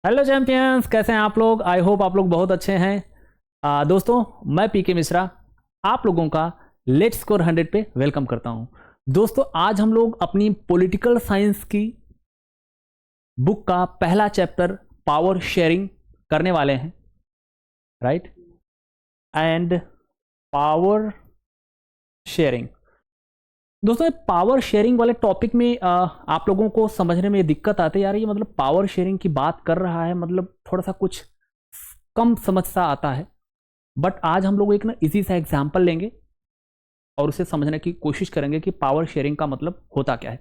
Hello champions, कैसे हैं आप लोग। आई होप आप लोग बहुत अच्छे हैं। दोस्तों, मैं पीके मिश्रा आप लोगों का लेट्स स्कोर 100 पे वेलकम करता हूं। दोस्तों, आज हम लोग अपनी पॉलिटिकल साइंस की बुक का पहला चैप्टर पावर शेयरिंग करने वाले हैं, राइट। एंड पावर शेयरिंग, दोस्तों पावर शेयरिंग वाले टॉपिक में आप लोगों को समझने में दिक्कत आती है, यार ये मतलब पावर शेयरिंग की बात कर रहा है, मतलब थोड़ा सा कुछ कम समझ सा आता है। बट आज हम लोग एक ना इजी सा एग्जाम्पल लेंगे और उसे समझने की कोशिश करेंगे कि पावर शेयरिंग का मतलब होता क्या है।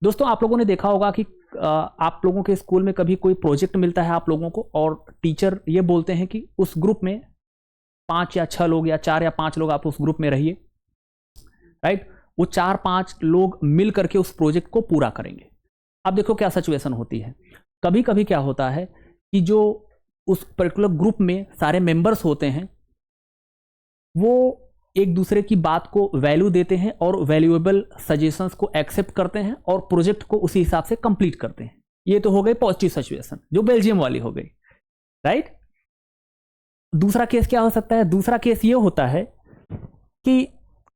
दोस्तों, आप लोगों ने देखा होगा कि आप लोगों के स्कूल में कभी कोई प्रोजेक्ट मिलता है आप लोगों को, और टीचर ये बोलते हैं कि उस ग्रुप में 5 या 6 लोग या 4 या 5 लोग आप उस ग्रुप में रहिए, राइट। वो 4-5 लोग मिल करके उस प्रोजेक्ट को पूरा करेंगे। अब देखो क्या सिचुएशन होती है। कभी कभी क्या होता है कि जो उस पर्टिकुलर ग्रुप में सारे मेंबर्स होते हैं वो एक दूसरे की बात को वैल्यू देते हैं और वैल्यूएबल सजेशंस को एक्सेप्ट करते हैं और प्रोजेक्ट को उसी हिसाब से कंप्लीट करते हैं। ये तो हो गई पॉजिटिव सिचुएशन, जो बेल्जियम वाली हो गई, राइट। दूसरा केस क्या हो सकता है? दूसरा केस ये होता है कि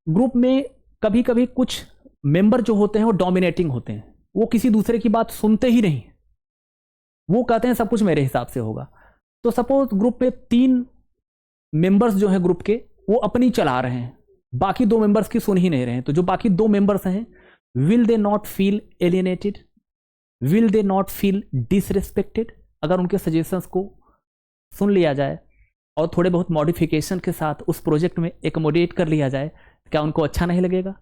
ग्रुप में कभी कभी कुछ मेंबर जो होते हैं वो डोमिनेटिंग होते हैं, वो किसी दूसरे की बात सुनते ही नहीं, वो कहते हैं सब कुछ मेरे हिसाब से होगा। तो सपोज ग्रुप में 3 मेंबर्स जो हैं ग्रुप के, वो अपनी चला रहे हैं, बाकी 2 मेंबर्स की सुन ही नहीं रहे हैं। तो जो बाकी 2 मेंबर्स हैं, will they not feel alienated, will they not feel disrespected अगर उनके सजेशंस को सुन लिया जाए और थोड़े बहुत मॉडिफिकेशन के साथ उस प्रोजेक्ट में एकोमोडेट कर लिया जाए? क्या उनको अच्छा नहीं लगेगा?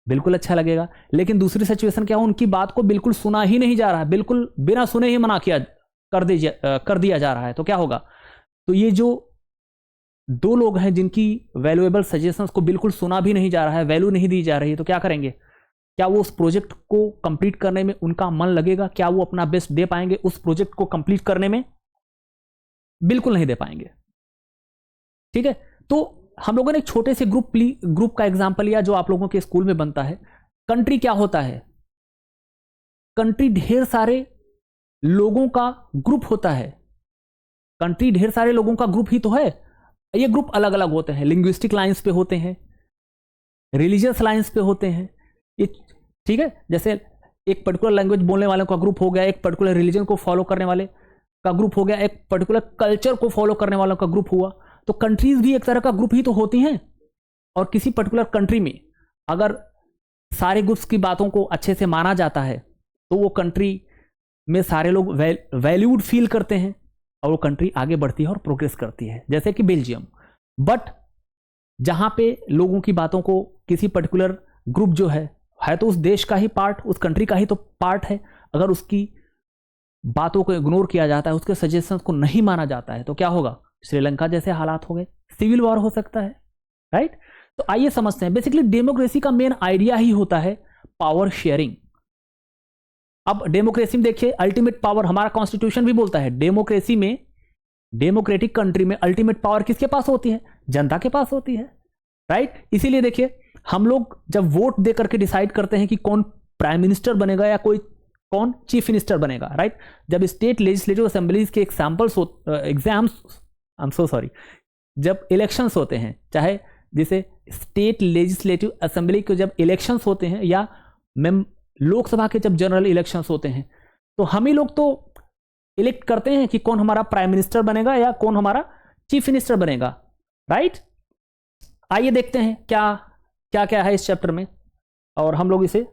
बिल्कुल अच्छा लगेगा। लेकिन दूसरी सिचुएशन क्या हो, उनकी बात को बिल्कुल सुना ही नहीं जा रहा है, बिल्कुल बिना सुने ही मना किया कर दिया जा रहा है। तो क्या होगा? तो ये जो 2 लोग हैं जिनकी वैल्यूएबल सजेशंस को बिल्कुल सुना भी नहीं जा रहा है, वैल्यू नहीं दी जा रही है, तो क्या करेंगे? क्या वो उस प्रोजेक्ट को कंप्लीट करने में उनका मन लगेगा? क्या वो अपना बेस्ट दे पाएंगे उस प्रोजेक्ट को कंप्लीट करने में? बिल्कुल नहीं दे पाएंगे, ठीक है। तो हम लोगों ने एक छोटे से ग्रुप का एग्जांपल लिया जो आप लोगों के स्कूल में बनता है। कंट्री क्या होता है? कंट्री ढेर सारे लोगों का ग्रुप होता है। कंट्री ढेर सारे लोगों का ग्रुप ही तो है। ये ग्रुप अलग अलग होते हैं, लिंग्विस्टिक लाइंस पे होते हैं, रिलीजियस लाइंस पे होते हैं, ये ठीक है। जैसे एक पर्टिकुलर लैंग्वेज बोलने वालों का ग्रुप हो गया, एक पर्टिकुलर रिलीजन को फॉलो करने वाले का ग्रुप हो गया, एक पर्टिकुलर कल्चर को फॉलो करने वालों का ग्रुप हुआ। तो कंट्रीज भी एक तरह का ग्रुप ही तो होती हैं। और किसी पर्टिकुलर कंट्री में अगर सारे ग्रुप्स की बातों को अच्छे से माना जाता है तो वो कंट्री में सारे लोग वैल्यूड फील करते हैं और वो कंट्री आगे बढ़ती है और प्रोग्रेस करती है, जैसे कि बेल्जियम। बट जहां पे लोगों की बातों को किसी पर्टिकुलर ग्रुप जो है तो उस देश का ही पार्ट, उस कंट्री का ही तो पार्ट है, अगर उसकी बातों को इग्नोर किया जाता है, उसके सजेशंस को नहीं माना जाता है, तो क्या होगा? श्रीलंका जैसे हालात हो गए, सिविल वॉर हो सकता है, राइट। तो आइए समझते हैं। बेसिकली डेमोक्रेसी का मेन आइडिया ही होता है पावर शेयरिंग। अब डेमोक्रेसी में देखिए, अल्टीमेट पावर, हमारा कॉन्स्टिट्यूशन भी बोलता है डेमोक्रेसी में, डेमोक्रेटिक कंट्री में अल्टीमेट पावर किसके पास होती है? जनता के पास होती है, राइट। इसीलिए देखिए, हम लोग जब वोट दे करके डिसाइड करते हैं कि कौन प्राइम मिनिस्टर बनेगा या कौन चीफ मिनिस्टर बनेगा, राइट। जब स्टेट लेजिस्लेटिव असेंबलीज के जब इलेक्शंस होते हैं, चाहे जैसे स्टेट लेजिस्लेटिव असेंबली के जब इलेक्शंस होते हैं या लोकसभा के जब जनरल इलेक्शंस होते हैं, तो हम ही लोग तो इलेक्ट करते हैं कि कौन हमारा प्राइम मिनिस्टर बनेगा या कौन हमारा चीफ मिनिस्टर बनेगा, राइट। आइए देखते हैं क्या क्या क्या है इस चैप्टर में और हम लोग इसे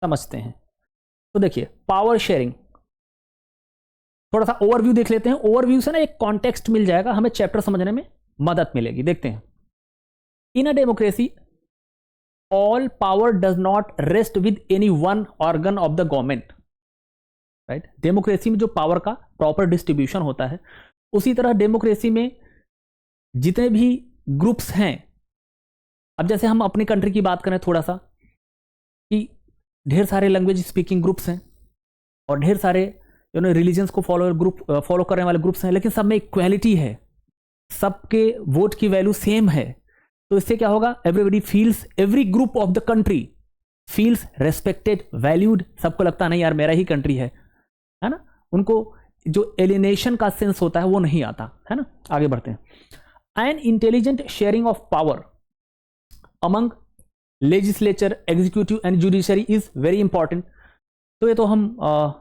समझते हैं। तो देखिए, पावर शेयरिंग, थोड़ा सा ओवरव्यू देख लेते हैं। ओवरव्यू से ना एक कॉन्टेक्स्ट मिल जाएगा, हमें चैप्टर समझने में मदद मिलेगी। देखते हैं। In a democracy all power does not rest with any one organ of the government, right. Democracy में जो पावर का प्रॉपर डिस्ट्रीब्यूशन होता है, उसी तरह डेमोक्रेसी में जितने भी ग्रुप्स हैं, अब जैसे हम अपनी कंट्री की बात करें थोड़ा सा, कि ढेर सारे लैंग्वेज स्पीकिंग ग्रुप्स हैं और ढेर सारे रिलीजन्स को फॉलो करने वाले ग्रुप्स हैं, लेकिन सब में इक्वालिटी है, सबके वोट की वैल्यू सेम है। तो इससे क्या होगा? Everybody feels, every group of the country feels respected, valued. सबको लगता नहीं यार मेरा ही कंट्री है ना। उनको जो एलिनेशन का सेंस होता है वो नहीं आता है ना। आगे बढ़ते हैं। An intelligent sharing of power among legislature, executive and judiciary is very important. तो ये तो हम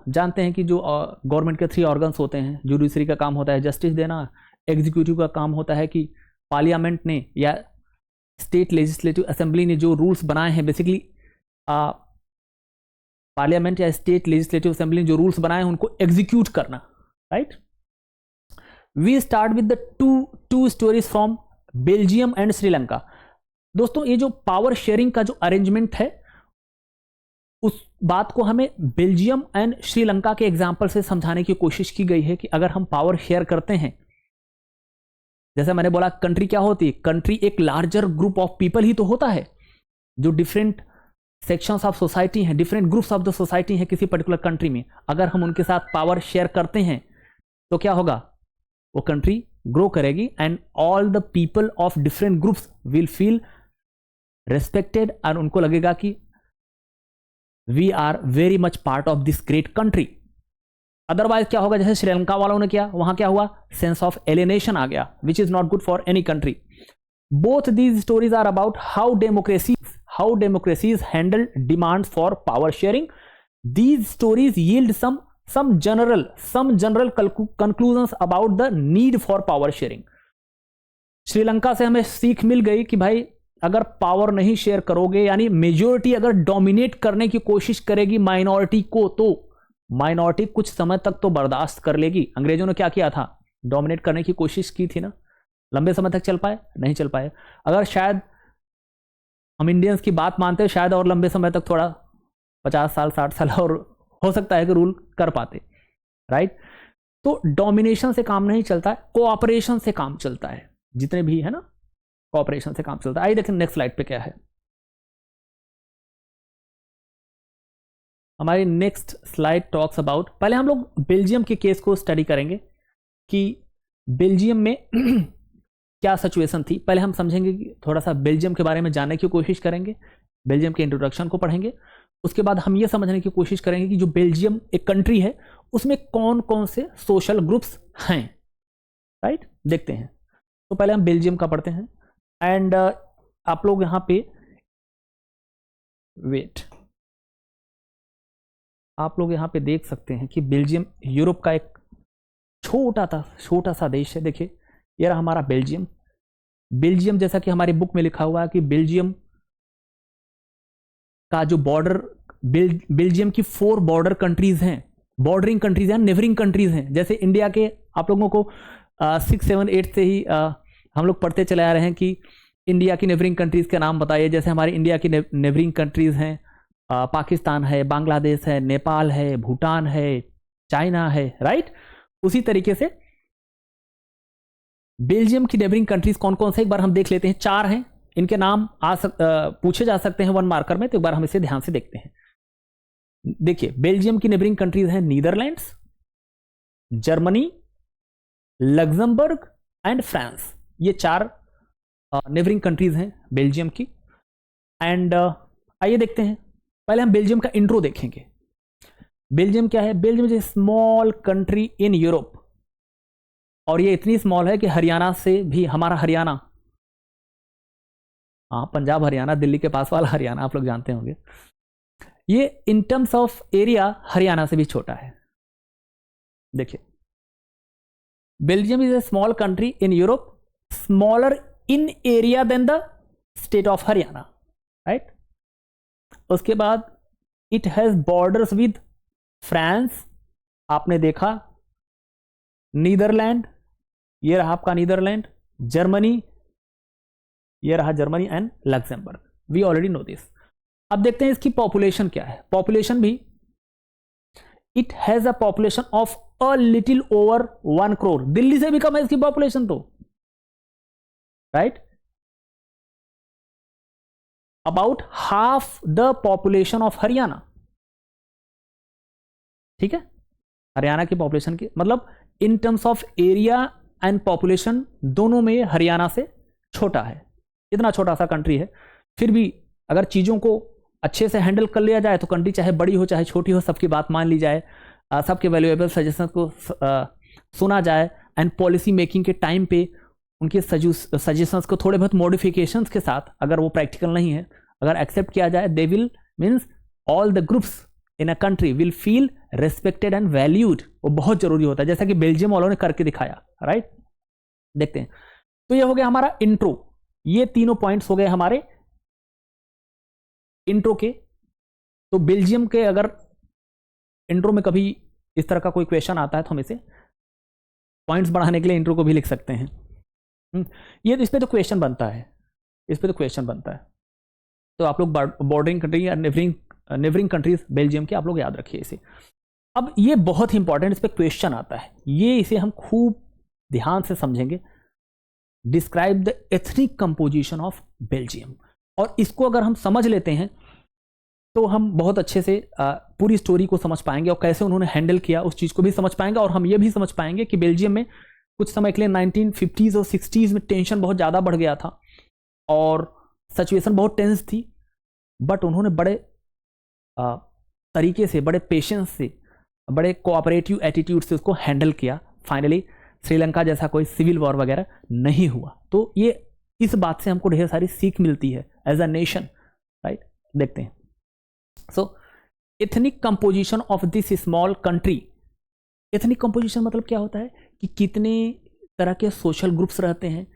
जानते हैं कि जो गवर्नमेंट के 3 ऑर्गन्स होते हैं, जुडिशरी का काम होता है जस्टिस देना, एग्जीक्यूटिव का काम होता है कि पार्लियामेंट ने या स्टेट लेजिस्लेटिव असेंबली ने जो रूल्स बनाए हैं, बेसिकली पार्लियामेंट या स्टेट लेजिस्लेटिव असेंबली ने जो रूल्स बनाए हैं उनको एग्जीक्यूट करना, right. We start with the two stories from Belgium and Sri Lanka. दोस्तों ये जो पावर शेयरिंग का जो अरेंजमेंट है उस बात को हमें बेल्जियम एंड श्रीलंका के एग्जाम्पल से समझाने की कोशिश की गई है कि अगर हम पावर शेयर करते हैं, जैसे मैंने बोला कंट्री क्या होती है, कंट्री एक लार्जर ग्रुप ऑफ पीपल ही तो होता है, जो डिफरेंट सेक्शंस ऑफ सोसाइटी हैं, different groups of the society हैं किसी पर्टिकुलर कंट्री में। अगर हम उनके साथ पावर शेयर करते हैं तो क्या होगा, वो कंट्री ग्रो करेगी and all the people of different groups will feel respected और उनको लगेगा कि we are very much part of this great country. Otherwise क्या होगा, जैसे श्रीलंका वालों ने किया, वहां क्या हुआ, सेंस ऑफ एलिनेशन आ गया, which is not good for any country. Both these stories are about how democracies handle demands for power sharing. These stories yield some general conclusions about the need for power sharing। Sri Lanka से हमें सीख मिल गई कि भाई अगर power नहीं share करोगे, यानी मेजॉरिटी अगर डोमिनेट करने की कोशिश करेगी माइनॉरिटी को, तो माइनॉरिटी कुछ समय तक तो बर्दाश्त कर लेगी। अंग्रेजों ने क्या किया था, डोमिनेट करने की कोशिश की थी ना, लंबे समय तक चल पाए, नहीं चल पाए। अगर शायद हम इंडियंस की बात मानते हैं, शायद और लंबे समय तक, थोड़ा 50 साल 60 साल और हो सकता है कि रूल कर पाते, राइट। तो डोमिनेशन से काम नहीं चलता है, कोऑपरेशन से काम चलता है, जितने भी है ना कोऑपरेशन से काम चलता है। आइए देखें नेक्स्ट स्लाइड पे क्या है। हमारी नेक्स्ट स्लाइड टॉक्स अबाउट, पहले हम लोग बेल्जियम के केस को स्टडी करेंगे कि बेल्जियम में क्या सिचुएशन थी। पहले हम समझेंगे कि थोड़ा सा बेल्जियम के बारे में जानने की कोशिश करेंगे, बेल्जियम के इंट्रोडक्शन को पढ़ेंगे। उसके बाद हम ये समझने की कोशिश करेंगे कि जो बेल्जियम एक कंट्री है उसमें कौन कौन से सोशल ग्रुप्स हैं, राइट। देखते हैं। तो पहले हम बेल्जियम का पढ़ते हैं एंड आप लोग यहां पे आप लोग यहां पे देख सकते हैं कि बेल्जियम यूरोप का एक छोटा सा देश है। देखिए ये रहा हमारा बेल्जियम। बेल्जियम जैसा कि हमारी बुक में लिखा हुआ है कि बेल्जियम का जो बॉर्डर, बेल्जियम की 4 बॉर्डर कंट्रीज हैं, बॉर्डरिंग कंट्रीज हैं, नेबरिंग कंट्रीज हैं। जैसे इंडिया के आप लोगों को 6, 7, 8 से ही हम लोग पढ़ते चले आ रहे हैं कि इंडिया की नेबरिंग कंट्रीज के नाम बताइए। जैसे हमारे इंडिया की नेबरिंग कंट्रीज हैं, पाकिस्तान है, बांग्लादेश है, नेपाल है, भूटान है, चाइना है, राइट। उसी तरीके से बेल्जियम की नेबरिंग कंट्रीज कौन कौन से, एक बार हम देख लेते हैं। 4 हैं, इनके नाम पूछे जा सकते हैं 1 मार्कर में, तो एक बार हम इसे ध्यान से देखते हैं। देखिए बेल्जियम की नेबरिंग कंट्रीज हैं Netherlands, Germany, Luxembourg and France. ये 4 नेबरिंग कंट्रीज हैं बेल्जियम की। एंड आइए देखते हैं, पहले हम बेल्जियम का इंट्रो देखेंगे। बेल्जियम क्या है, Belgium is a small country in Europe, और ये इतनी स्मॉल है कि हरियाणा से भी, हमारा हरियाणा, हाँ पंजाब हरियाणा, दिल्ली के पास वाला हरियाणा आप लोग जानते होंगे, ये in terms of area Haryana से भी छोटा है। देखिए Belgium is a small country in Europe, smaller in area than the state of Haryana, right. उसके बाद it has borders with France, आपने देखा, नीदरलैंड, ये रहा आपका नीदरलैंड, जर्मनी, ये रहा Germany and Luxembourg. We already know this. अब देखते हैं इसकी पॉपुलेशन क्या है। पॉपुलेशन भी, it has a population of a little over 1 crore. Delhi से भी कम है इसकी पॉपुलेशन तो, right. About half the population of Haryana, ठीक है। हरियाणा की पॉपुलेशन की मतलब in terms of area and population दोनों में हरियाणा से छोटा है। इतना छोटा सा कंट्री है, फिर भी अगर चीज़ों को अच्छे से हैंडल कर लिया जाए तो कंट्री चाहे बड़ी हो चाहे छोटी हो, सबकी बात मान ली जाए, सबके वैल्यूएबल सजेशन को सुना जाए एंड पॉलिसी मेकिंग के टाइम पे उनके सजेशंस को थोड़े बहुत मॉडिफिकेशंस के साथ, अगर वो प्रैक्टिकल नहीं है, अगर एक्सेप्ट किया जाए, they will means all the groups in a country will feel respected and valued. वो बहुत जरूरी होता है, जैसा कि बेल्जियम वालों ने करके दिखाया, राइट। देखते हैं, तो ये हो गया हमारा इंट्रो। ये तीनों पॉइंट्स हो गए हमारे इंट्रो के। तो बेल्जियम के अगर इंट्रो में कभी इस तरह का कोई क्वेश्चन आता है तो हम इसे पॉइंट्स बढ़ाने के लिए इंट्रो को भी लिख सकते हैं। ये इस पे तो क्वेश्चन बनता है, इस पे तो क्वेश्चन बनता है। तो आप लोग बॉर्डरिंग कंट्री या नेबरिंग कंट्रीज बेल्जियम के आप लोग याद रखिए इसे। अब ये बहुत ही इंपॉर्टेंट, इस पे क्वेश्चन आता है, ये इसे हम खूब ध्यान से समझेंगे। Describe the ethnic composition of Belgium. और इसको अगर हम समझ लेते हैं तो हम बहुत अच्छे से पूरी स्टोरी को समझ पाएंगे और कैसे उन्होंने हैंडल किया उस चीज़ को भी समझ पाएंगे। और हम ये भी समझ पाएंगे कि बेल्जियम में कुछ समय के लिए 1950s और 60s में टेंशन बहुत ज़्यादा बढ़ गया था और सिचुएशन बहुत टेंस थी, बट उन्होंने बड़े तरीके से, बड़े पेशेंस से, बड़े कोऑपरेटिव एटीट्यूड से उसको हैंडल किया। फाइनली श्रीलंका जैसा कोई सिविल वॉर वगैरह नहीं हुआ। तो ये इस बात से हमको ढेर सारी सीख मिलती है एज अ नेशन, राइट। देखते हैं, so ethnic composition of this small country. Ethnic composition मतलब क्या होता है कि कितने तरह के सोशल ग्रुप्स रहते हैं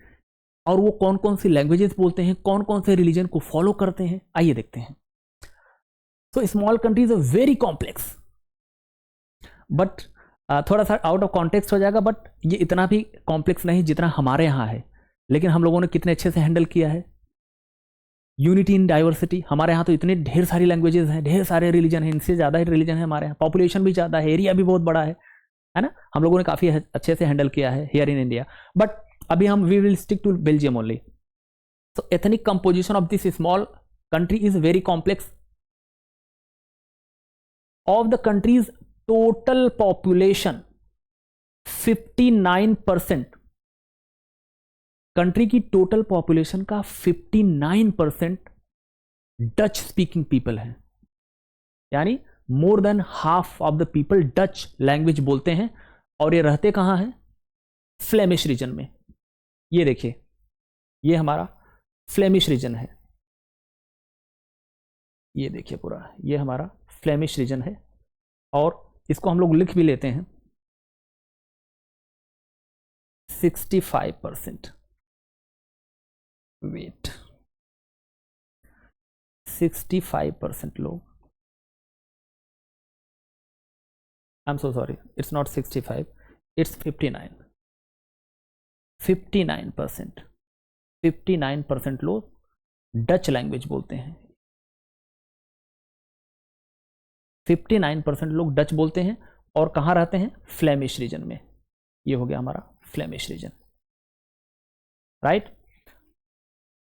और वो कौन कौन सी लैंग्वेजेस बोलते हैं, कौन कौन से रिलीजन को फॉलो करते हैं, आइए देखते हैं। So small country is a very complex, but थोड़ा सा आउट ऑफ कॉन्टेक्स्ट हो जाएगा, बट ये इतना भी कॉम्प्लेक्स नहीं जितना हमारे यहाँ है। लेकिन हम लोगों ने कितने अच्छे से हैंडल किया है। यूनिटी इन डाइवर्सिटी, हमारे यहाँ तो इतने ढेर सारी लैंग्वेजेस हैं, ढेर सारे रिलीजन हैं, इनसे ज़्यादा ही रिलीजन है हमारे यहाँ, पॉपुलेशन भी ज़्यादा है, एरिया भी बहुत बड़ा है ना। हम लोगों ने काफ़ी अच्छे से हैंडल किया है हियर इन इंडिया। बट अभी हम we will stick to Belgium only. So ethnic composition of this small country is very complex. Of the country's total population 59%, country की टोटल पॉपुलेशन का 59% डच स्पीकिंग पीपल है। यानी more than half of the people Dutch language बोलते हैं। और ये रहते कहां हैं? फ्लेमिश रीजन में। ये देखिए, ये हमारा फ्लेमिश रीजन है, ये देखिए पूरा, ये हमारा फ्लेमिश रीजन है। और इसको हम लोग लिख भी लेते हैं 65%। वेट, 65% लोग, I am so sorry, it's not 65, it's 59। 59% लोग डच लैंग्वेज बोलते हैं। 59% लोग डच बोलते हैं और कहाँ रहते हैं? फ्लेमिश रीजन में। ये हो गया हमारा फ्लेमिश रीजन, राइट।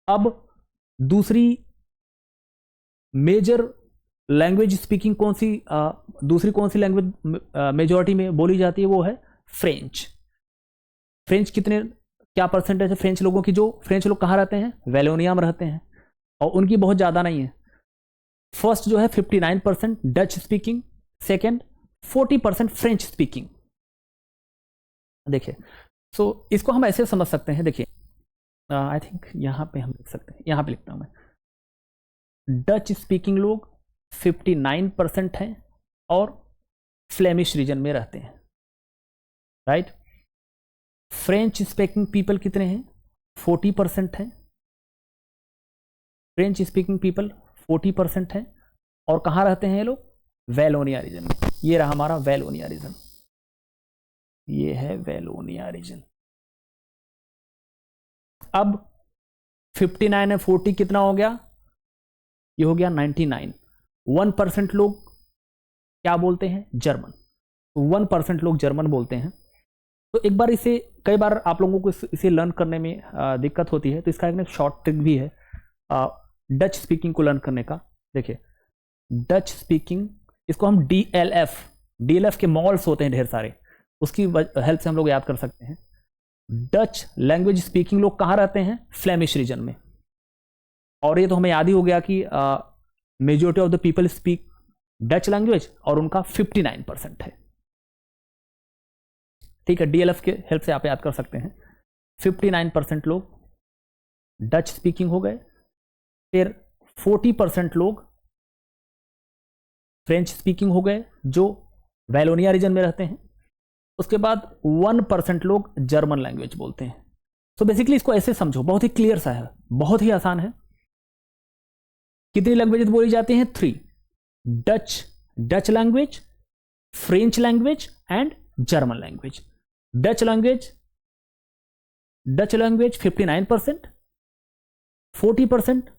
अब दूसरी मेजर लैंग्वेज स्पीकिंग कौन सी, दूसरी कौन सी लैंग्वेज मेजॉरिटी में बोली जाती है? वो है फ्रेंच। फ्रेंच कितने, क्या परसेंटेज है फ्रेंच लोगों की? जो फ्रेंच लोग कहाँ रहते हैं? वेलोनिया में रहते हैं, और उनकी बहुत ज़्यादा नहीं है। फर्स्ट जो है 59% Dutch speaking, second 40% French speaking. देखिए, सो इसको हम ऐसे समझ सकते हैं। देखिए, आई थिंक यहाँ पे हम लिख सकते हैं, यहाँ पे लिखता हूँ मैं, डच स्पीकिंग लोग 59% हैं और फ्लेमिश रीजन में रहते हैं, राइट। फ्रेंच स्पीकिंग पीपल कितने हैं? 40% हैं। फ्रेंच स्पीकिंग पीपल 40% हैं और कहाँ रहते हैं ये लोग? वेलोनिया रीजन में। ये रहा हमारा वेलोनिया रीजन, ये है वेलोनिया रीजन। अब 59 है 40 कितना हो गया? ये हो गया 99। 1% लोग क्या बोलते हैं? जर्मन। 1% लोग जर्मन बोलते हैं। तो एक बार इसे, कई बार आप लोगों को इसे लर्न करने में दिक्कत होती है, तो इसका एक शॉर्ट ट्रिक भी है डच स्पीकिंग को लर्न करने का। देखिए, डच स्पीकिंग, इसको हम DLF के मॉल्स होते हैं ढेर सारे, उसकी हेल्प से हम लोग याद कर सकते हैं। डच लैंग्वेज स्पीकिंग लोग कहाँ रहते हैं? फ्लेमिश रीजन में। और ये तो हमें याद ही हो गया कि majority of the people speak Dutch language और उनका 59% है। ठीक है, DLF के हेल्प से आप याद कर सकते हैं। 59% लोग डच स्पीकिंग हो गए, फिर 40% लोग फ्रेंच स्पीकिंग हो गए जो वैलोनिया रीजन में रहते हैं। उसके बाद 1% लोग जर्मन लैंग्वेज बोलते हैं। तो बेसिकली इसको ऐसे समझो, बहुत ही क्लियर सा है, बहुत ही आसान है। कितनी लैंग्वेजेस बोली जाती हैं? 3। Dutch language, French language and German language. Dutch language 59%, 40%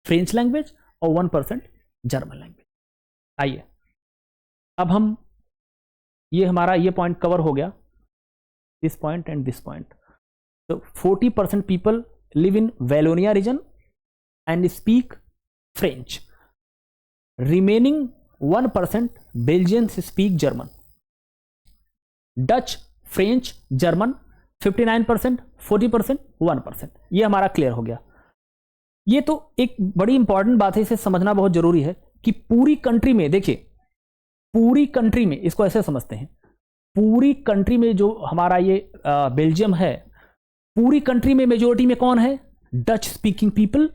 French language और 1% जर्मन लैंग्वेज। आइए अब हम हमारा ये पॉइंट कवर हो गया, this point and this point. तो 40% people live in Wallonia region and speak French. Remaining 1% Belgians speak German. Dutch, French, German 59%, 40%, 1%। ये हमारा क्लियर हो गया। ये तो एक बड़ी इंपॉर्टेंट बात है, इसे समझना बहुत जरूरी है कि पूरी कंट्री में, देखिए पूरी कंट्री में, इसको ऐसे समझते हैं, पूरी कंट्री में जो हमारा ये बेल्जियम है, पूरी कंट्री में मेजोरिटी में कौन है? Dutch speaking people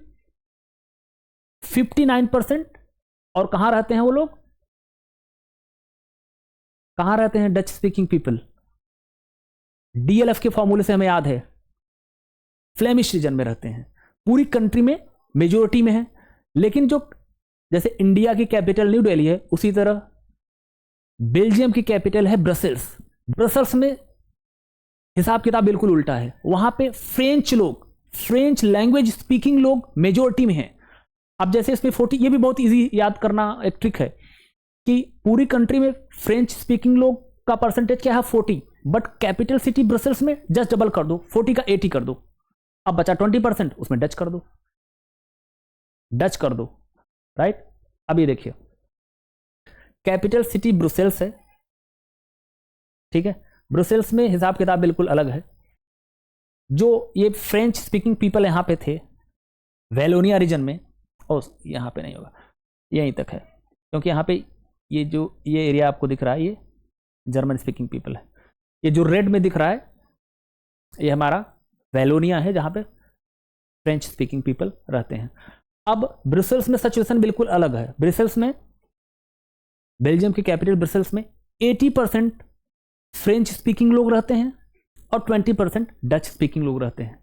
59%। और कहां रहते हैं वो लोग? कहां रहते हैं डच स्पीकिंग पीपल? DLF के फॉर्मूले से हमें याद है, फ्लेमिश रीजन में रहते हैं। पूरी कंट्री में मेजोरिटी में है। लेकिन जो जैसे इंडिया की कैपिटल न्यू दिल्ली है, उसी तरह बेल्जियम की कैपिटल है ब्रसेल्स। ब्रसेल्स में हिसाब किताब बिल्कुल उल्टा है। वहां पे फ्रेंच लोग, फ्रेंच लैंग्वेज स्पीकिंग लोग मेजोरिटी में हैं। अब जैसे इसमें 40, ये भी बहुत इजी याद करना एक ट्रिक है कि पूरी कंट्री में फ्रेंच स्पीकिंग लोग का परसेंटेज क्या है? 40। बट कैपिटल सिटी ब्रसेल्स में जस्ट डबल कर दो, 40 का 80 कर दो। अब बचा 20%, उसमें डच कर दो, डच कर दो, राइट। अब ये देखिए, कैपिटल सिटी ब्रुसेल्स है, ठीक है। ब्रुसेल्स में हिसाब किताब बिल्कुल अलग है। जो ये फ्रेंच स्पीकिंग पीपल यहां पे थे वैलोनिया रीजन में, और यहां पे नहीं होगा, यहीं तक है, क्योंकि यहां पे ये एरिया आपको दिख रहा है, ये जर्मन स्पीकिंग पीपल है। ये जो रेड में दिख रहा है, ये हमारा वैलोनिया है, जहां पे फ्रेंच स्पीकिंग पीपल रहते हैं। अब ब्रुसेल्स में सिचुएशन बिल्कुल अलग है। ब्रुसेल्स में, बेल्जियम की कैपिटल ब्रुसेल्स में 80% फ्रेंच स्पीकिंग लोग रहते हैं और 20% डच स्पीकिंग लोग रहते हैं।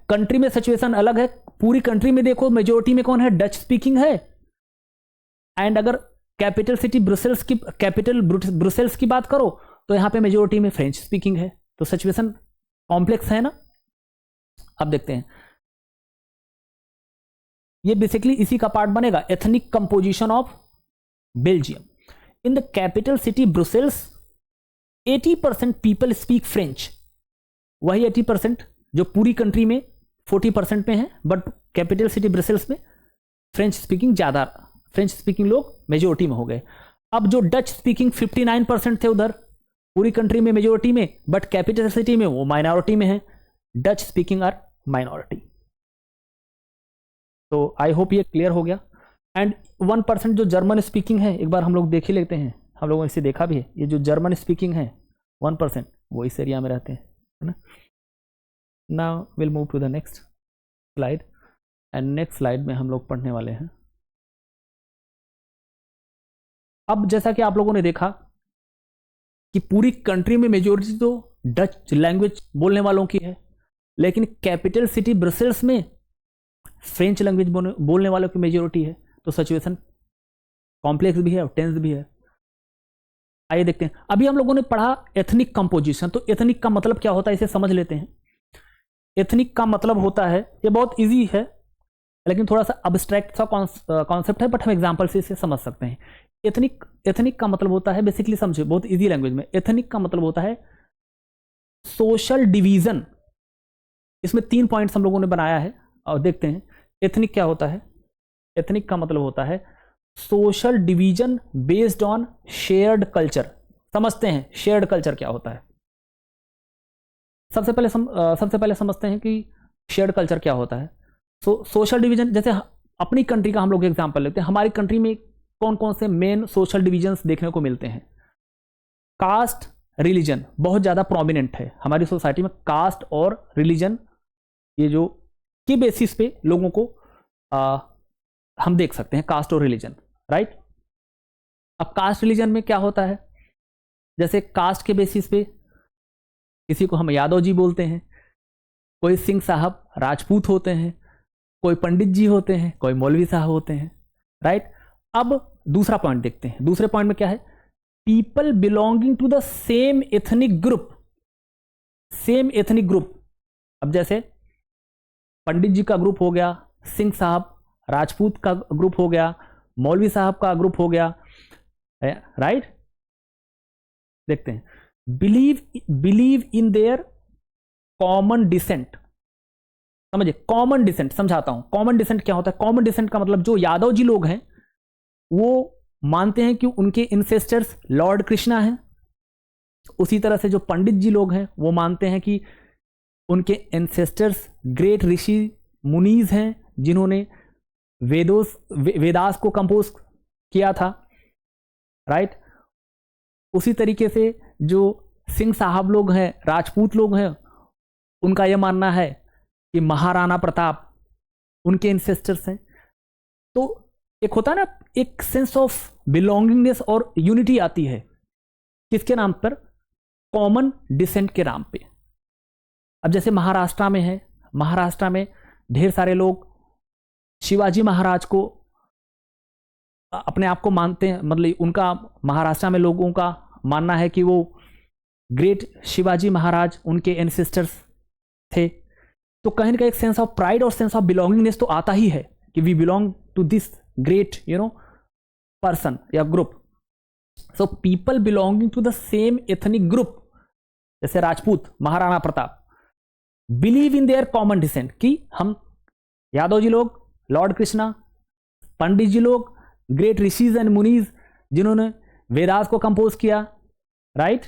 कंट्री में सिचुएशन अलग है। पूरी कंट्री में देखो मेजोरिटी में कौन है? डच स्पीकिंग है। एंड अगर कैपिटल सिटी ब्रुसेल्स की, कैपिटल ब्रुसेल्स की बात करो, तो यहां पे मेजोरिटी में फ्रेंच स्पीकिंग है। तो सिचुएशन कॉम्प्लेक्स है ना। अब देखते हैं, ये बेसिकली इसी का पार्ट बनेगा, ethnic composition of Belgium. In the capital city Brussels 80% people speak French. वही 80% जो पूरी कंट्री में 40% में है, बट कैपिटल सिटी ब्रसेल्स में फ्रेंच स्पीकिंग ज्यादा, फ्रेंच स्पीकिंग लोग मेजोरिटी में हो गए। अब जो डच स्पीकिंग 59% थे उधर पूरी कंट्री में मेजोरिटी में, बट कैपिटल सिटी में वो माइनॉरिटी में है। Dutch speaking are minority. तो आई होप ये क्लियर हो गया। एंड 1% जो जर्मन स्पीकिंग है, एक बार हम लोग देख ही लेते हैं, हम लोगों ने इसे देखा भी है। ये जो जर्मन स्पीकिंग है 1%, वो इस एरिया में रहते हैं, है ना। Now will move to the next slide. And next slide में हम लोग पढ़ने वाले हैं। अब जैसा कि आप लोगों ने देखा कि पूरी कंट्री में मेजोरिटी तो डच लैंग्वेज बोलने वालों की है, लेकिन कैपिटल सिटी ब्रसेल्स में फ्रेंच लैंग्वेज बोलने वालों की मेजोरिटी है। तो सिचुएशन कॉम्प्लेक्स भी है और टेंस भी है। आइए देखते हैं। अभी हम लोगों ने पढ़ा एथनिक कंपोजिशन। तो एथनिक का मतलब क्या होता है, इसे समझ लेते हैं। एथनिक का मतलब होता है, ये बहुत इजी है लेकिन थोड़ा सा अब्स्ट्रैक्ट सा कॉन्सेप्ट है, बट हम एग्जांपल से इसे समझ सकते हैं। एथनिक का मतलब होता है, बेसिकली समझे बहुत इजी लैंग्वेज में, एथनिक का मतलब होता है सोशल डिवीजन। इसमें 3 पॉइंट्स हम लोगों ने बनाया है और देखते हैं एथनिक क्या होता है। एथनिक का मतलब होता है social division based on shared culture. समझते हैं शेयर्ड कल्चर क्या होता है। सबसे पहले समझते हैं कि शेयर्ड कल्चर क्या होता है। सोशल डिवीजन, जैसे अपनी कंट्री का हम लोग एग्जांपल लेते हैं। हमारी कंट्री में कौन कौन से मेन सोशल डिवीजन्स देखने को मिलते हैं? कास्ट, रिलीजन बहुत ज़्यादा प्रोमिनेंट है हमारी सोसाइटी में। कास्ट और रिलीजन ये जो के बेसिस पे लोगों को हम देख सकते हैं, कास्ट और रिलीजन, राइट। अब कास्ट रिलीजन में क्या होता है, जैसे कास्ट के बेसिस पे किसी को हम यादव जी बोलते हैं, कोई सिंह साहब राजपूत होते हैं, कोई पंडित जी होते हैं, कोई मौलवी साहब होते हैं, राइट। अब दूसरा पॉइंट देखते हैं। दूसरे पॉइंट में क्या है, people belonging to the same ethnic group, same ethnic group. अब जैसे पंडित जी का ग्रुप हो गया, सिंह साहब राजपूत का ग्रुप हो गया, मौलवी साहब का ग्रुप हो गया, राइट। देखते हैं, believe in their common descent. समझिए, कॉमन डिसेंट समझाता हूं। कॉमन डिसेंट क्या होता है? कॉमन डिसेंट का मतलब जो यादव जी लोग हैं वो मानते हैं कि उनके इंसेस्टर्स लॉर्ड कृष्णा हैं। उसी तरह से जो पंडित जी लोग हैं वो मानते हैं कि उनके एंसेस्टर्स ग्रेट ऋषि मुनीज हैं जिन्होंने वेदास को कंपोज किया था, राइट। उसी तरीके से जो सिंह साहब लोग हैं, राजपूत लोग हैं, उनका यह मानना है कि महाराणा प्रताप उनके एंसेस्टर्स हैं। तो एक होता है ना, एक सेंस ऑफ बिलोंगिंगनेस और यूनिटी आती है किसके नाम पर? कॉमन डिसेंट के नाम पे। अब जैसे महाराष्ट्र में है, महाराष्ट्र में ढेर सारे लोग शिवाजी महाराज को अपने आप को मानते हैं, मतलब उनका महाराष्ट्र में लोगों का मानना है कि वो ग्रेट शिवाजी महाराज उनके एंसेस्टर्स थे। तो कहीं ना कहीं एक सेंस ऑफ प्राइड और सेंस ऑफ बिलोंगिंगनेस तो आता ही है कि we belong to this great person या group. So people belonging to the same ethnic group, जैसे Rajput Maharana Pratap, believe in their common descent, कि हम यादव जी लोग लॉर्ड कृष्णा, पंडित जी लोग ग्रेट ऋषिज एंड मुनीज जिन्होंने वेदास को कंपोज किया, राइट।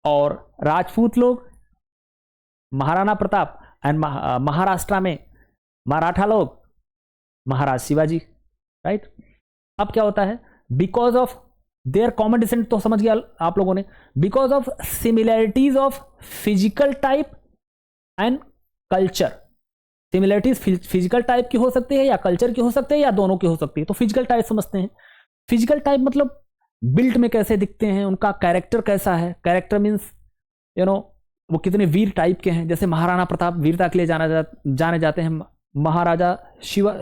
और राजपूत लोग महाराणा प्रताप एंड महाराष्ट्र में मराठा लोग महाराज शिवाजी, राइट। अब क्या होता है, because of their common descent तो समझ गया आप लोगों ने, because of similarities of physical type and culture. Similarities physical type की हो सकती है या कल्चर की हो सकती है या दोनों की हो सकती है। तो फिजिकल टाइप समझते हैं। फिजिकल टाइप मतलब बिल्ट में कैसे दिखते हैं, उनका कैरेक्टर कैसा है। कैरेक्टर मीन्स वो कितने वीर टाइप के हैं। जैसे महाराणा प्रताप वीरता के लिए जाने जाते हैं, महाराजा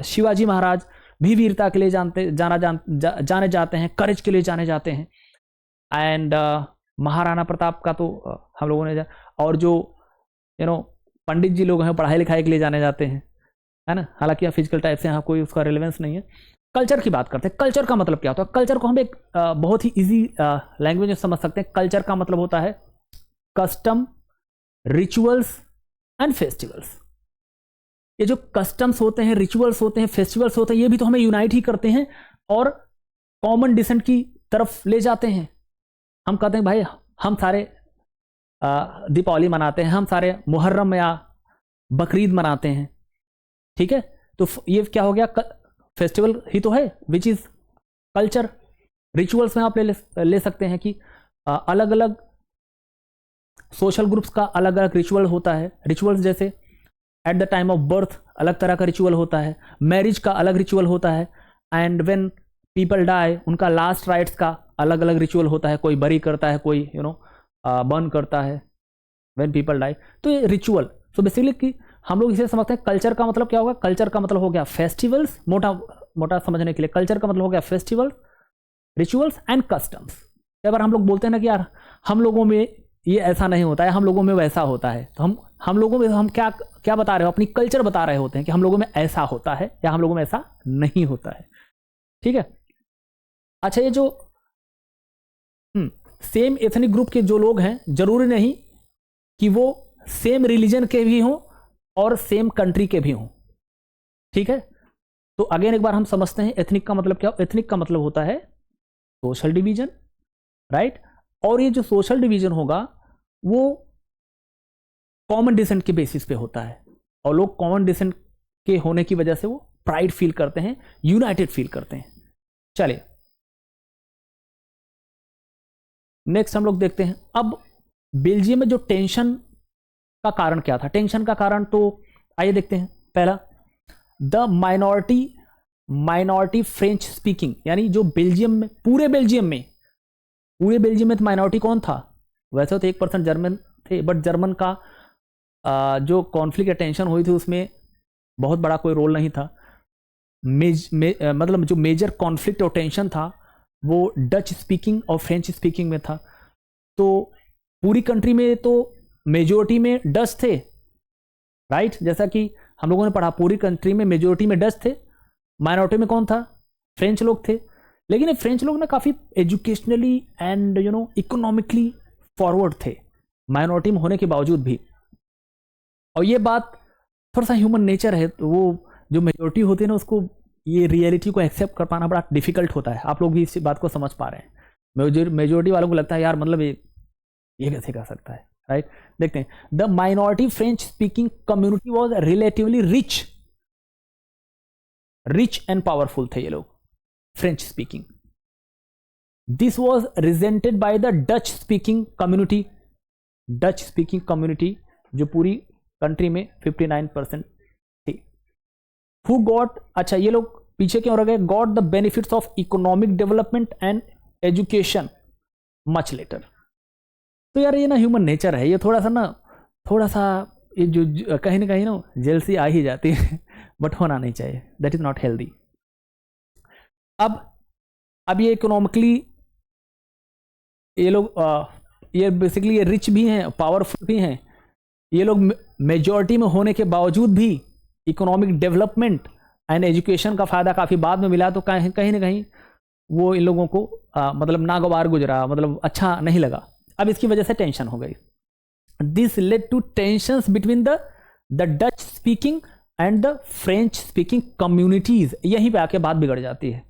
शिवाजी महाराज भी वीरता के लिए जाने जाते हैं, करेज के लिए जाने जाते हैं। एंड महाराणा प्रताप का तो हम लोगों ने और जो पंडित जी लोग हैं पढ़ाई लिखाई के लिए जाने जाते हैं, है ना। हालांकि फिजिकल टाइप से यहाँ कोई उसका रिलेवेंस नहीं है। कल्चर की बात करते हैं। कल्चर का मतलब क्या होता है? कल्चर को हम एक बहुत ही इजी लैंग्वेज में समझ सकते हैं। कल्चर का मतलब होता है कस्टम, रिचुअल्स एंड फेस्टिवल्स। ये जो कस्टम्स होते हैं, रिचुअल्स होते हैं, फेस्टिवल्स होते हैं, ये भी तो हमें यूनाइट ही करते हैं और कॉमन डिसेंट की तरफ ले जाते हैं। हम कहते हैं भाई हम सारे दीपावली मनाते हैं, हम सारे मुहर्रम या बकरीद मनाते हैं, ठीक है। तो ये क्या हो गया? फेस्टिवल ही तो है, विच इज कल्चर। रिचुअल्स में आप ले सकते हैं कि अलग अलग सोशल ग्रुप्स का अलग अलग रिचुअल होता है। रिचुअल्स जैसे at the time of birth अलग तरह का रिचुअल होता है, मैरिज का अलग रिचुअल होता है, एंड व्हेन पीपल डाई उनका लास्ट राइट्स का अलग अलग रिचुअल होता है। कोई बरी करता है, कोई बर्न करता है व्हेन पीपल डाई। तो ये रिचुअल। सो बेसिकली कि हम लोग इसे समझते हैं कल्चर का मतलब क्या होगा? कल्चर का मतलब हो गया फेस्टिवल्स, मोटा मोटा समझने के लिए कल्चर का मतलब हो गया फेस्टिवल्स, रिचुअल्स एंड कस्टम्स। कई बार हम लोग बोलते हैं ना कि यार हम लोगों में ये ऐसा नहीं होता है, हम लोगों में वैसा होता है। तो हम लोगों में हम क्या क्या बता रहे हो? अपनी कल्चर बता रहे होते हैं कि हम लोगों में ऐसा होता है या हम लोगों में ऐसा नहीं होता है, ठीक है। अच्छा, ये जो सेम एथनिक ग्रुप के जो लोग हैं, जरूरी नहीं कि वो सेम रिलीजन के भी हों और सेम कंट्री के भी हों, ठीक है। तो अगेन एक बार हम समझते हैं एथनिक का मतलब क्या। एथनिक का मतलब होता है सोशल डिवीजन, राइट। और ये जो सोशल डिवीजन होगा वो कॉमन डिसेंट के बेसिस पे होता है, और लोग कॉमन डिसेंट के होने की वजह से वो प्राइड फील करते हैं, यूनाइटेड फील करते हैं। चलिए नेक्स्ट हम लोग देखते हैं अब बेल्जियम में जो टेंशन का कारण क्या था। टेंशन का कारण तो आइए देखते हैं। पहला, द माइनॉरिटी फ्रेंच स्पीकिंग, यानी जो बेल्जियम में, पूरे बेल्जियम में तो माइनॉरिटी कौन था? वैसे तो 1% जर्मन थे, बट जर्मन का जो कॉन्फ्लिक्ट या टेंशन हुई थी उसमें बहुत बड़ा कोई रोल नहीं था। मतलब जो मेजर कॉन्फ्लिक्ट और टेंशन था वो डच स्पीकिंग और फ्रेंच स्पीकिंग में था। तो पूरी कंट्री में तो मेजोरिटी में डच थे, राइट? जैसा कि हम लोगों ने पढ़ा, पूरी कंट्री में मेजोरिटी में डच थे, माइनॉरिटी में कौन था? फ्रेंच लोग थे। लेकिन ये फ्रेंच लोग ना काफ़ी एजुकेशनली एंड इकोनॉमिकली फॉरवर्ड थे, माइनॉरिटी में होने के बावजूद भी। और ये बात थोड़ा सा ह्यूमन नेचर है, तो वो जो मेजोरिटी होती है ना, उसको ये रियलिटी को एक्सेप्ट कर पाना बड़ा डिफिकल्ट होता है। आप लोग भी इस बात को समझ पा रहे हैं। मेजोरिटी वालों को लगता है यार मतलब ये कैसे कर सकता है, राइट? देखते हैं, the minority French speaking community was relatively rich and powerful थे ये लोग, French speaking. This was resented by the Dutch speaking community जो पूरी कंट्री में 59% थी। हु गॉट, अच्छा ये लोग पीछे क्यों रह गए? Got the benefits of economic development and education much later. तो यार ये ना ह्यूमन नेचर है, ये थोड़ा सा ये जो कहीं ना कहीं ना जेलसी आ ही जाती है बट होना नहीं चाहिए, दैट इज नॉट हेल्दी। अब ये इकोनॉमिकली ये लोग ये बेसिकली ये रिच भी हैं, पावरफुल भी हैं। ये लोग मेजॉरिटी में होने के बावजूद भी इकोनॉमिक डेवलपमेंट एंड एजुकेशन का फायदा काफ़ी बाद में मिला, तो कहीं ना कहीं वो इन लोगों को मतलब नागवार गुजरा, मतलब अच्छा नहीं लगा। अब इसकी वजह से टेंशन हो गई। This led to tensions between the Dutch speaking and the French speaking communities. यहीं पे आके बात बिगड़ जाती है।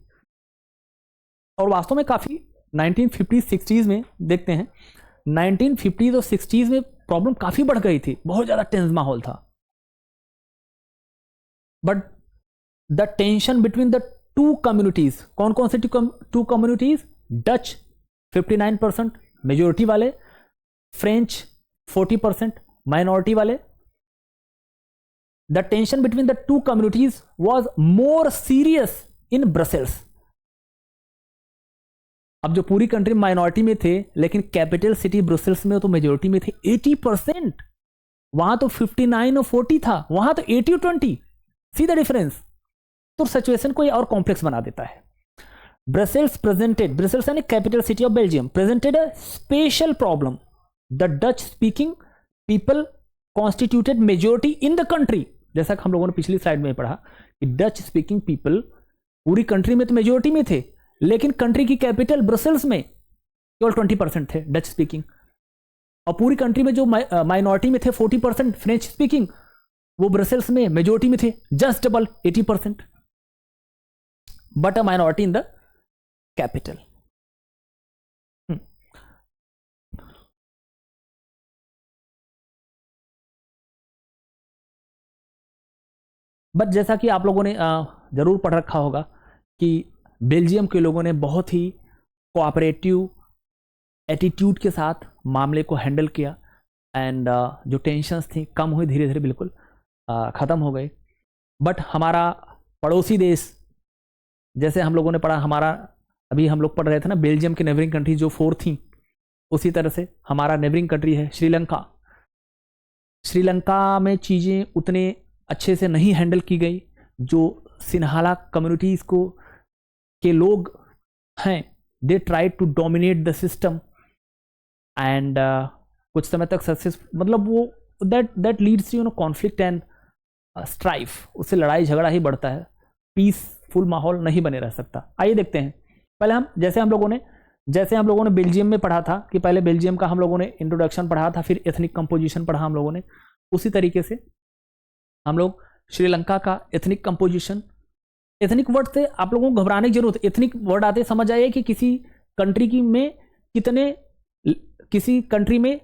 और वास्तव में काफ़ी 1950s 60s में देखते हैं, 1950s और 60s में प्रॉब्लम काफ़ी बढ़ गई थी, बहुत ज़्यादा टेंस माहौल था। But the tension between the two communities, कौन कौन से टू कम्युनिटीज? डच 59% मेजोरिटी वाले, फ्रेंच 40% माइनॉरिटी वाले। The tension between the two communities was more serious in Brussels. अब जो पूरी कंट्री माइनॉरिटी में थे, लेकिन कैपिटल सिटी ब्रसेल्स में तो मेजोरिटी में थे 80%। वहां तो 59 और 40 था, वहां तो 80 और 20। See the difference. तो सिचुएशन को ये और कॉम्प्लेक्स बना देता है। ब्रसेल्स यानी capital city of Belgium, presented a special problem. The Dutch speaking people constituted majority in the country. जैसा कि हम लोगों ने पिछली स्लाइड में पढ़ा कि डच स्पीकिंग पीपल पूरी कंट्री में तो मेजोरिटी में थे, लेकिन कंट्री की कैपिटल ब्रसेल्स में केवल 20% थे डच स्पीकिंग। और पूरी कंट्री में जो माइनॉरिटी में थे 40% फ्रेंच स्पीकिंग, वो ब्रसेल्स में मेजोरिटी में थे just double 80%, but a minority in the capital. But जैसा कि आप लोगों ने जरूर पढ़ रखा होगा कि बेल्जियम के लोगों ने बहुत ही कोऑपरेटिव एटीट्यूड के साथ मामले को हैंडल किया, एंड जो टेंशन्स थी कम हुई, धीरे धीरे बिल्कुल ख़त्म हो गए। बट हमारा पड़ोसी देश, जैसे हम लोगों ने पढ़ा, हमारा अभी हम लोग पढ़ रहे थे ना, बेल्जियम की नेबरिंग कंट्री जो 4 थी, उसी तरह से हमारा नेबरिंग कंट्री है श्रीलंका। श्रीलंका में चीज़ें उतने अच्छे से नहीं हैंडल की गई। जो सिन्हाला कम्युनिटीज़ को के लोग हैं, they try to dominate the system, and कुछ समय तक सक्सेस, मतलब वो that leads to conflict and strife. उससे लड़ाई झगड़ा ही बढ़ता है, पीसफुल माहौल नहीं बने रह सकता। आइए देखते हैं। पहले जैसे हम लोगों ने बेल्जियम में पढ़ा था कि पहले बेल्जियम का हम लोगों ने इंट्रोडक्शन पढ़ा था, फिर एथनिक कंपोजिशन पढ़ा हम लोगों ने, उसी तरीके से हम लोग श्रीलंका का एथनिक कंपोजिशन। एथनिक वर्ड से आप लोगों को घबराने की जरूरत है। एथनिक वर्ड आते समझ आइए कि किसी कंट्री में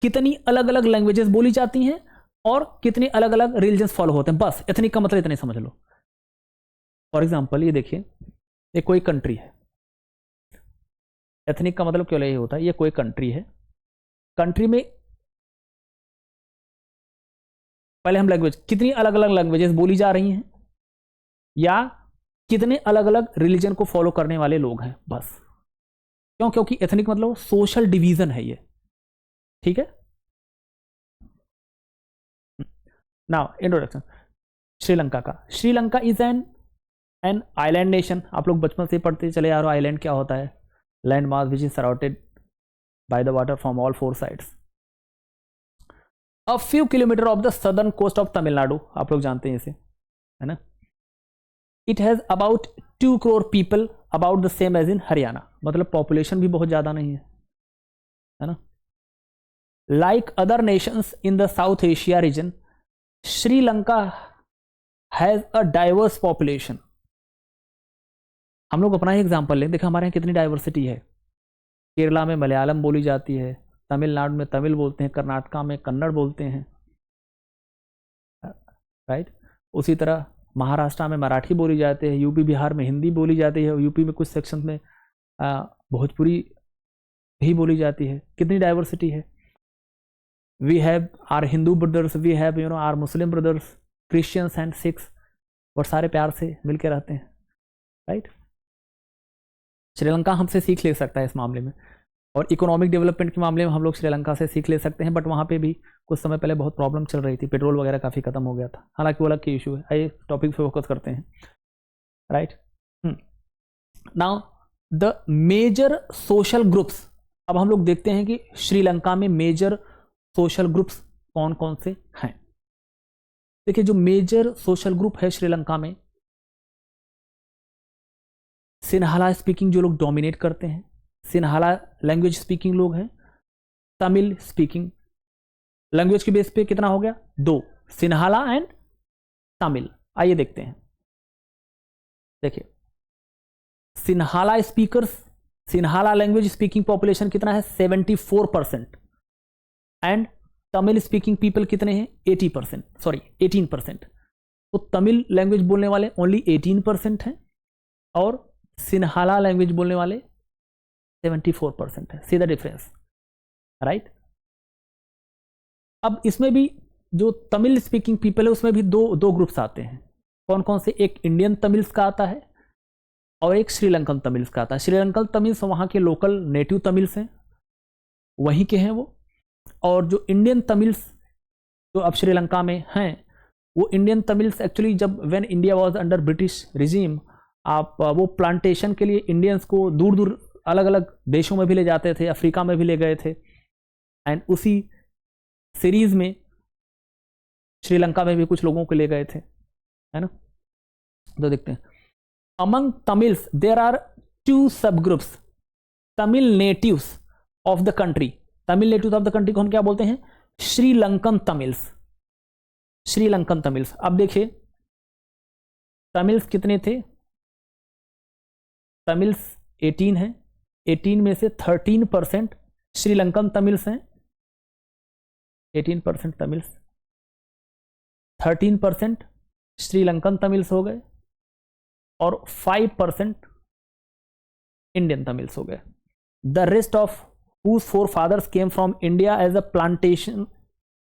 कितनी अलग अलग लैंग्वेजेस बोली जाती हैं और कितने अलग अलग रिलीजन्स फॉलो होते हैं, बस एथनिक का मतलब इतने समझ लो। फॉर एग्जाम्पल ये देखिए, एक कोई कंट्री है, एथनिक का मतलब केवल यही होता है, ये कोई कंट्री है, कंट्री में पहले हम लैंग्वेज, कितनी अलग अलग लैंग्वेजेस बोली जा रही हैं या कितने अलग अलग रिलीजन को फॉलो करने वाले लोग हैं, बस। क्यों? क्योंकि एथनिक मतलब सोशल डिवीजन है ये, ठीक है। नाउ इंट्रोडक्शन श्रीलंका का। Sri Lanka is an island nation. आप लोग बचपन से पढ़ते चले आ रहे हो आइलैंड क्या होता है, land mass which is surrounded by the water from all four sides, a few kilometer off the southern coast of Tamil Nadu, आप लोग जानते हैं इसे, है ना। It has about 2 crore people, about the same age in Haryana, मतलब पॉपुलेशन भी बहुत ज्यादा नहीं है ना। Like other nations in the South Asia region, Sri Lanka has a diverse population. हम लोग अपना ही एग्जाम्पल लें, देखा हमारे यहाँ कितनी डाइवर्सिटी है। केरला में मलयालम बोली जाती है, तमिलनाडु में तमिल बोलते हैं, कर्नाटका में कन्नड़ बोलते हैं, राइट। उसी तरह महाराष्ट्र में मराठी बोली जाती है, यूपी बिहार में हिंदी बोली जाती है, यूपी में कुछ सेक्शन में भोजपुरी भी बोली जाती है। कितनी डाइवर्सिटी है। We have our Hindu brothers, we have our Muslim brothers, Christians and Sikhs, और सारे प्यार से मिलकर रहते हैं, राइट। श्रीलंका हमसे सीख ले सकता है इस मामले में, और इकोनॉमिक डेवलपमेंट के मामले में हम लोग श्रीलंका से सीख ले सकते हैं। बट वहाँ पे भी कुछ समय पहले बहुत प्रॉब्लम चल रही थी, पेट्रोल वगैरह काफ़ी खत्म हो गया था, हालांकि वो अलग की इशू है। आइए टॉपिक पे फोकस करते हैं, right. Now the major social groups, अब हम लोग देखते हैं कि श्रीलंका में मेजर सोशल ग्रुप्स कौन कौन से हैं। देखिए जो मेजर सोशल ग्रुप है श्रीलंका में, सिन्हाला स्पीकिंग जो लोग डोमिनेट करते हैं, सिन्हाला लैंग्वेज स्पीकिंग लोग हैं। तमिल स्पीकिंग लैंग्वेज के बेस पे कितना हो गया, 2, सिन्हाला एंड तमिल। आइए देखते हैं, देखिए Sinhala speakers, Sinhala language speaking population कितना है, 74%, एंड तमिल स्पीकिंग पीपल कितने हैं, 80%, सॉरी 18%। तो तमिल लैंग्वेज बोलने वाले ओनली 18% हैं, और सिन्हाला लैंग्वेज बोलने वाले 74% है। See the difference, right. अब इसमें भी जो तमिल स्पीकिंग पीपल है उसमें भी दो ग्रुप्स आते हैं। कौन कौन से, एक इंडियन तमिल्स का आता है और एक श्रीलंकन तमिल्स का आता है। श्रीलंकन तमिल्स वहाँ के लोकल नेटिव तमिल्स हैं, वहीं के हैं वो। और जो इंडियन तमिल्स जो अब श्रीलंका में हैं, वो इंडियन तमिल्स एक्चुअली जब when India was under British regime, आप वो प्लांटेशन के लिए इंडियंस को दूर दूर अलग अलग देशों में भी ले जाते थे, अफ्रीका में भी ले गए थे, एंड उसी सीरीज में श्रीलंका में भी कुछ लोगों को ले गए थे, है ना। तो देखते हैं, अमंग तमिल्स देयर आर 2 सब groups, Tamil natives of the country. Tamil natives of the country को हम क्या बोलते हैं, श्रीलंकन तमिल्स, श्रीलंकन तमिल्स। अब देखिए तमिल्स कितने थे, तमिल्स 18 हैं, 18 में से 13% श्रीलंकन तमिल्स हैं, 18% तमिल्स, 13% श्रीलंकन तमिल्स हो गए, और 5% इंडियन तमिल्स हो गए। The rest of whose forefathers came from India as a plantation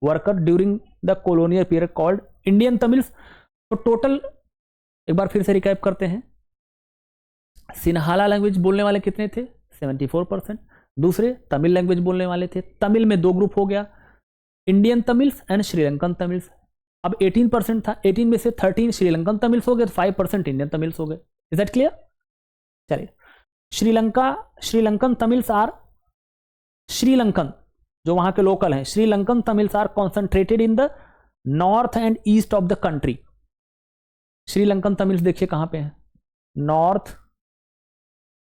worker during the colonial period called Indian Tamils। तो टोटल एक बार फिर से रिकैप करते हैं, सिन्हाला लैंग्वेज बोलने वाले कितने थे, 74%। दूसरे तमिल लैंग्वेज बोलने वाले थे, तमिल में 2 ग्रुप हो गया, Indian Tamils and Sri Lankan Tamils. अब 18% था, 18 में से 13 श्रीलंकन तमिल्स हो गए, तो 5% इंडियन तमिल्स हो गए। Is that clear? चलिए, श्रीलंकन तमिल्स आर, श्रीलंकन जो वहां के लोकल हैं, Sri Lankan Tamils are concentrated in the north and east of the country. Sri Lankan Tamils देखिए कहां पे हैं, नॉर्थ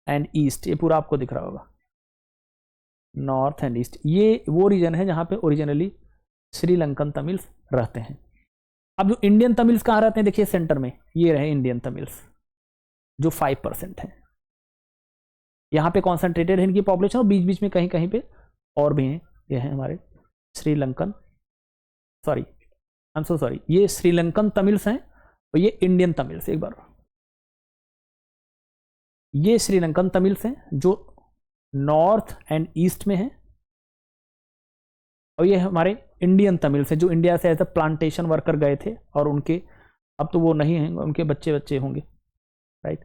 एंड ईस्ट, ये पूरा आपको दिख रहा होगा, नॉर्थ एंड ईस्ट, ये वो रीजन है जहां पे ओरिजिनली श्रीलंकन तमिल्स रहते हैं। अब जो इंडियन तमिल्स कहां रहते हैं, देखिए सेंटर में ये रहे इंडियन तमिल्स जो 5% है, यहां पे कॉन्सेंट्रेटेड है इनकी पॉपुलेशन, और बीच बीच में कहीं कहीं पे और भी हैं। ये हैं हमारे Sri Lankan, sorry I am so sorry, ये श्रीलंकन तमिल्स हैं और ये इंडियन तमिल्स। एक बार, ये श्रीलंकन तमिल्स हैं जो नॉर्थ एंड ईस्ट में है, और ये हमारे इंडियन तमिल्स है जो इंडिया से एज अ प्लांटेशन वर्कर गए थे और उनके, अब तो वो नहीं हैं, उनके बच्चे बच्चे होंगे, राइट।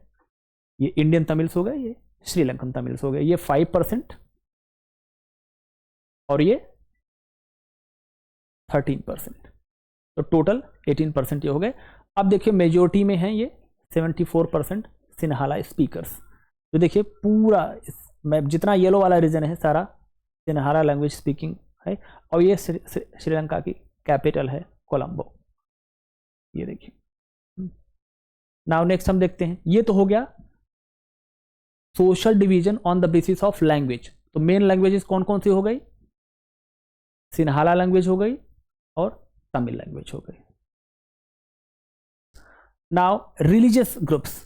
ये इंडियन तमिल्स हो गए, ये श्रीलंकन तमिल्स हो गए। ये 5% और ये 13%, तो टोटल 18% ये हो गए। अब देखिए मेजोरिटी में है ये 74% सिन्हाला स्पीकर्स। तो देखिए पूरा मैं जितना येलो वाला रीजन है सारा सिन्हाला लैंग्वेज स्पीकिंग है, और ये श्रीलंका की कैपिटल है कोलंबो, ये देखिए। नाउ नेक्स्ट हम देखते हैं, ये तो हो गया social division on the basis of language. तो मेन लैंग्वेजेस कौन कौन सी हो गई, सिन्हाला लैंग्वेज हो गई और तमिल लैंग्वेज हो गई। नाउ रिलीजियस ग्रुप्स,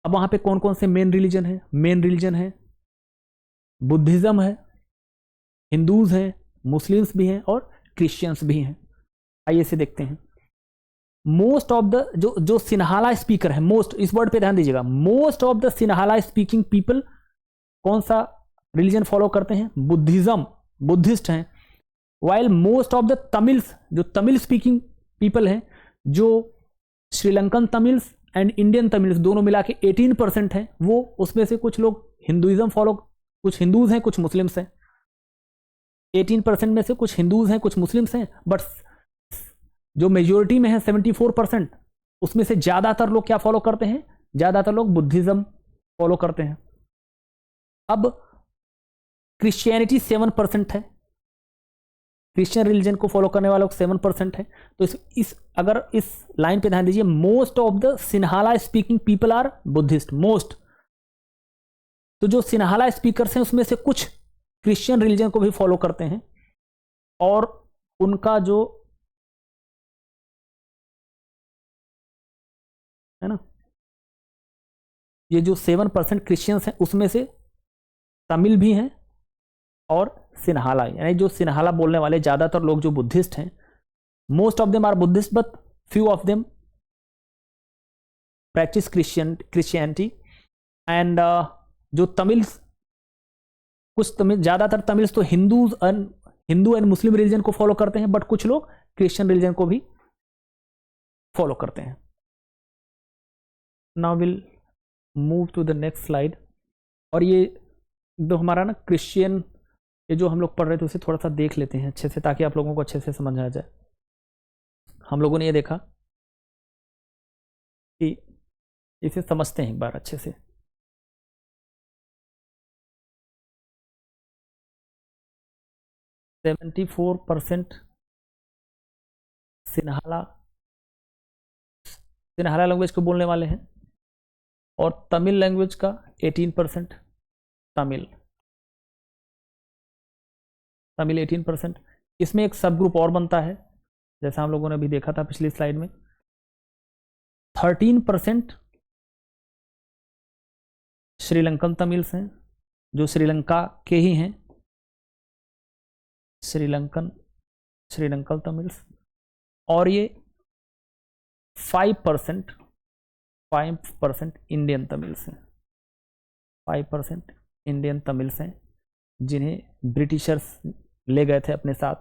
अब वहां पे कौन कौन से मेन रिलीजन है, मेन रिलीजन है बुद्धिज्म है, हिंदूज हैं, मुस्लिम्स भी हैं और क्रिश्चियंस भी हैं। आइए से देखते हैं। मोस्ट ऑफ द जो सिन्हाला स्पीकर है, मोस्ट, इस वर्ड पे ध्यान दीजिएगा, most of the Sinhala speaking people कौन सा रिलीजन फॉलो करते हैं, बुद्धिज्म, बुद्धिस्ट हैं। While most of the Tamils, जो तमिल स्पीकिंग पीपल हैं, जो Sri Lankan Tamils and Indian Tamils दोनों मिला के 18% हैं, वो उसमें से कुछ लोग हिंदुइज्म फॉलो, कुछ हिंदूज हैं कुछ मुस्लिम्स हैं। 18% में से कुछ हिंदूज हैं कुछ मुस्लिम्स हैं, बट जो मेजोरिटी में है 74%, उसमें से ज्यादातर लोग क्या फॉलो करते हैं, ज्यादातर लोग बुद्धिज्म फॉलो करते हैं। अब क्रिश्चियनिटी 7% है, क्रिश्चियन रिलीजन को फॉलो करने वाले लोग 7% है। तो अगर इस लाइन पे ध्यान दीजिए, most of the Sinhala speaking people are Buddhist, most. तो जो सिन्हाला स्पीकर्स हैं उसमें से कुछ क्रिश्चियन रिलीजन को भी फॉलो करते हैं, और उनका जो है ना, ये जो 7% क्रिश्चियंस हैं उसमें से तमिल भी हैं और सिन्हाला, यानी जो सिन्हाला बोलने वाले ज्यादातर लोग जो बुद्धिस्ट हैं, most of them are Buddhist but few of them practice Christianity. And जो तमिल्स, कुछ तमिल, ज्यादातर तमिल्स तो हिंदू एंड मुस्लिम रिलीजन को फॉलो करते हैं, बट कुछ लोग क्रिश्चियन रिलीजन को भी फॉलो करते हैं। Now will move to the next slide. और ये जो हमारा ना क्रिश्चियन, ये जो हम लोग पढ़ रहे थे उसे थोड़ा सा देख लेते हैं अच्छे से, ताकि आप लोगों को अच्छे से समझ आ जाए। हम लोगों ने ये देखा कि इसे समझते हैं एक बार अच्छे से। सेवेंटी 74% सिन्हाला लैंग्वेज को बोलने वाले हैं, और तमिल लैंग्वेज का 18%, तमिल 18%। इसमें एक सब ग्रुप और बनता है, जैसा हम लोगों ने अभी देखा था पिछली स्लाइड में, 13% श्रीलंकन तमिल्स हैं, जो श्रीलंका के ही हैं, श्रीलंकन तमिल्स। और ये 5% इंडियन तमिल्स हैं, 5% इंडियन तमिल्स हैं, जिन्हें ब्रिटिशर्स ले गए थे अपने साथ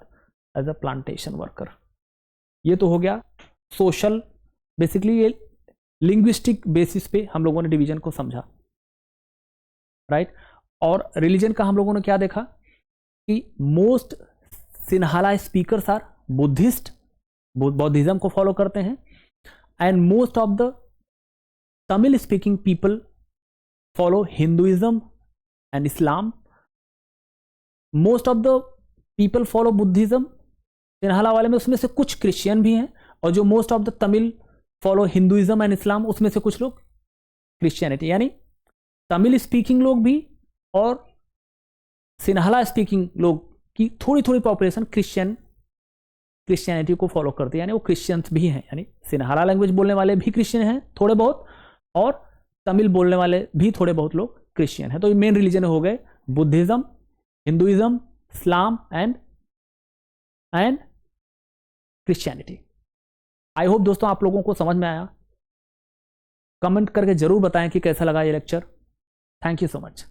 एज अ प्लांटेशन वर्कर। ये तो हो गया सोशल, बेसिकली ये लिंग्विस्टिक बेसिस पे हम लोगों ने डिवीजन को समझा, राइट। और रिलीजन का हम लोगों ने क्या देखा कि most Sinhala speakers are Buddhist, Buddhism को फॉलो करते हैं, and most of the Tamil speaking people follow Hinduism and Islam. Most of the people follow Buddhism, Sinhala वाले में उसमें से कुछ क्रिश्चियन भी हैं, और जो most of the Tamil follow Hinduism and इस्लाम, उसमें से कुछ लोग क्रिश्चियनिटी, यानी तमिल स्पीकिंग लोग भी और सिन्हाला स्पीकिंग लोग की थोड़ी थोड़ी पॉपुलेशन क्रिश्चियनिटी को फॉलो करती है, यानी वो क्रिश्चियंस भी हैं, यानी सिन्हाला लैंग्वेज बोलने वाले भी क्रिश्चियन हैं थोड़े बहुत, और तमिल बोलने वाले भी थोड़े बहुत लोग क्रिश्चियन हैं। तो ये मेन रिलीजन हो गए Buddhism, Hinduism, Islam and Christianity. I hope दोस्तों आप लोगों को समझ में आया। कमेंट करके जरूर बताएं कि कैसा लगा ये lecture. Thank you so much.